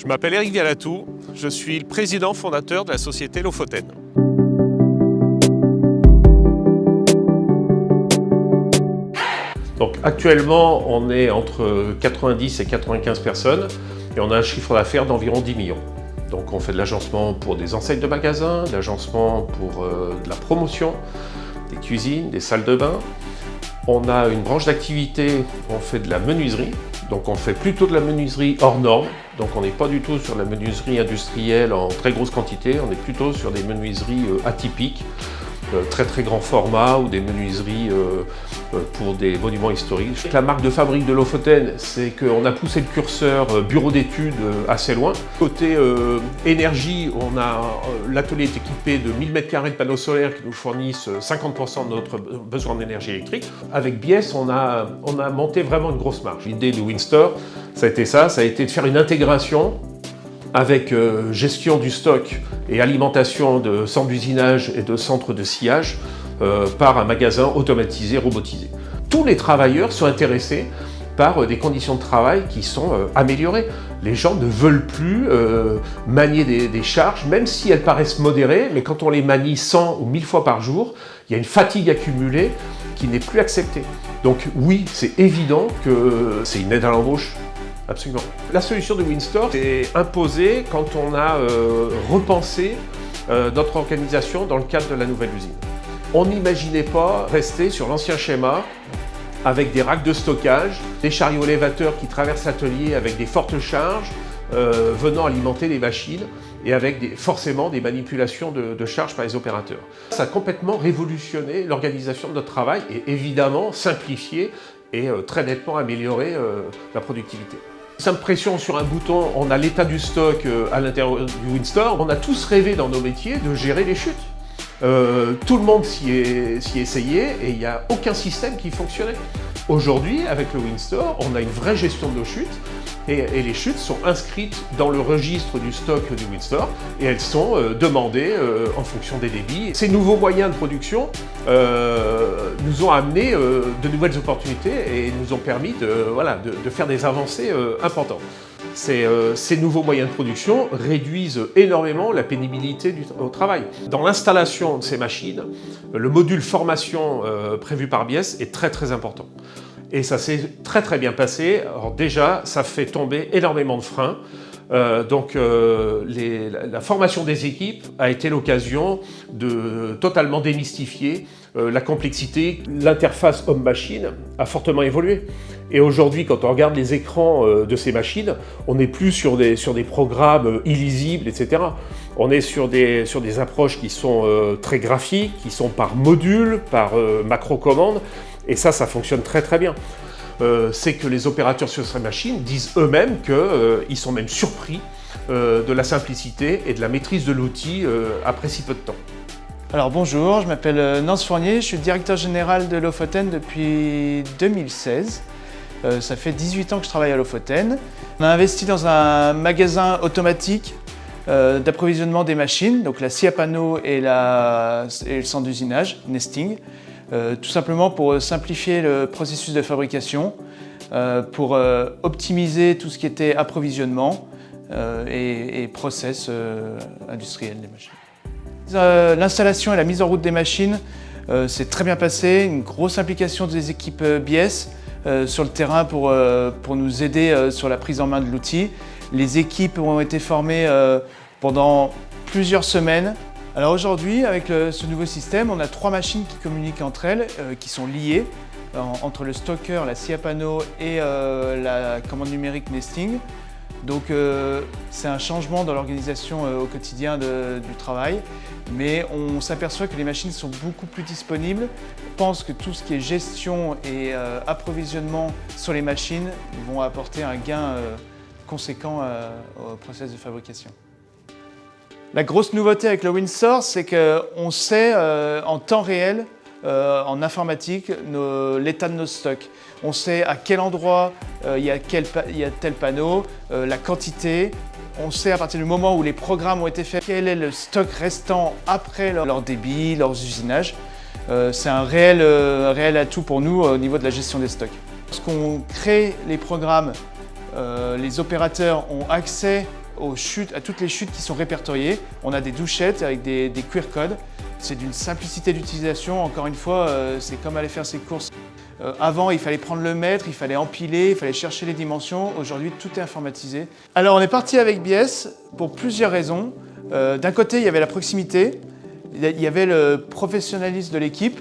Je m'appelle Eric Vialatou, je suis le président fondateur de la société Lofoten. Donc actuellement, on est entre 90 et 95 personnes et on a un chiffre d'affaires d'environ 10 millions. Donc on fait de l'agencement pour des enseignes de magasins, de l'agencement pour de la promotion, des cuisines, des salles de bain. On a une branche d'activité, on fait de la menuiserie. Donc on fait plutôt de la menuiserie hors norme. Donc on n'est pas du tout sur la menuiserie industrielle en très grosse quantité, on est plutôt sur des menuiseries atypiques, très grand format ou des menuiseries pour des monuments historiques. La marque de fabrique de Lofoten, c'est qu'on a poussé le curseur bureau d'études assez loin. Côté énergie, l'atelier est équipé de 1000 m² de panneaux solaires qui nous fournissent 50% de notre besoin d'énergie électrique. Avec Biesse, on a monté vraiment une grosse marge. L'idée de WinStore, ça a été de faire une intégration avec gestion du stock et alimentation de centres d'usinage et de centres de sciage par un magasin automatisé, robotisé. Tous les travailleurs sont intéressés par des conditions de travail qui sont améliorées. Les gens ne veulent plus manier des charges, même si elles paraissent modérées, mais quand on les manie 100 ou 1000 fois par jour, il y a une fatigue accumulée qui n'est plus acceptée. Donc oui, c'est évident que c'est une aide à l'embauche. Absolument. La solution de WinStore est imposée quand on a repensé notre organisation dans le cadre de la nouvelle usine. On n'imaginait pas rester sur l'ancien schéma avec des racks de stockage, des chariots élévateurs qui traversent l'atelier avec des fortes charges venant alimenter les machines et avec forcément des manipulations de charges par les opérateurs. Ça a complètement révolutionné l'organisation de notre travail et évidemment simplifié et très nettement amélioré la productivité. Simple pression sur un bouton, on a l'état du stock à l'intérieur du WinStore. On a tous rêvé dans nos métiers de gérer les chutes. Tout le monde s'y essayait et il n'y a aucun système qui fonctionnait. Aujourd'hui, avec le WinStore, on a une vraie gestion de nos chutes et les chutes sont inscrites dans le registre du stock du WinStore et elles sont demandées en fonction des débits. Ces nouveaux moyens de production nous ont amené de nouvelles opportunités et nous ont permis de faire des avancées importantes. Ces nouveaux moyens de production réduisent énormément la pénibilité au travail. Dans l'installation de ces machines, le module formation prévu par Biesse est très important. Et ça s'est très bien passé. Alors déjà, ça fait tomber énormément de freins. La formation des équipes a été l'occasion de totalement démystifier la complexité. L'interface homme-machine a fortement évolué. Et aujourd'hui, quand on regarde les écrans de ces machines, on n'est plus sur des programmes illisibles, etc. On est sur des approches qui sont très graphiques, qui sont par module, par macro-commande. Et ça fonctionne très bien. C'est que les opérateurs sur ces machines disent eux-mêmes qu'ils sont même surpris de la simplicité et de la maîtrise de l'outil après si peu de temps. Alors bonjour, je m'appelle Nance Fournier, je suis directeur général de Lofoten depuis 2016. Ça fait 18 ans que je travaille à Lofoten. On a investi dans un magasin automatique d'approvisionnement des machines, donc la scie à panneaux et le centre d'usinage, nesting. Tout simplement pour simplifier le processus de fabrication, pour optimiser tout ce qui était approvisionnement et process industriel des machines. L'installation et la mise en route des machines s'est très bien passé, une grosse implication des équipes Biesse sur le terrain pour nous aider sur la prise en main de l'outil. Les équipes ont été formées pendant plusieurs semaines. Alors aujourd'hui, avec ce nouveau système, on a 3 machines qui communiquent entre elles, qui sont liées entre le stocker, la scie à panneaux et la commande numérique nesting. Donc c'est un changement dans l'organisation au quotidien du travail, mais on s'aperçoit que les machines sont beaucoup plus disponibles. On pense que tout ce qui est gestion et approvisionnement sur les machines vont apporter un gain conséquent au process de fabrication. La grosse nouveauté avec le WinStore, c'est qu'on sait en temps réel, en informatique, l'état de nos stocks. On sait à quel endroit il y a tel panneau, la quantité. On sait à partir du moment où les programmes ont été faits, quel est le stock restant après leur débit, leurs usinages. C'est un réel atout pour nous au niveau de la gestion des stocks. Lorsqu'on crée les programmes, les opérateurs ont accès aux chutes, à toutes les chutes qui sont répertoriées. On a des douchettes avec des QR codes. C'est d'une simplicité d'utilisation. Encore une fois, c'est comme aller faire ses courses. Avant, il fallait prendre le mètre, il fallait empiler, il fallait chercher les dimensions. Aujourd'hui, tout est informatisé. Alors, on est parti avec BS pour plusieurs raisons. D'un côté, il y avait la proximité, il y avait le professionnalisme de l'équipe.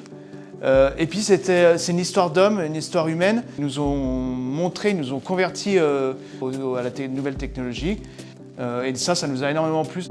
Et puis c'est une histoire d'hommes, une histoire humaine. Ils nous ont montré, ils nous ont convertis à la nouvelle technologie. Et ça nous a énormément plu.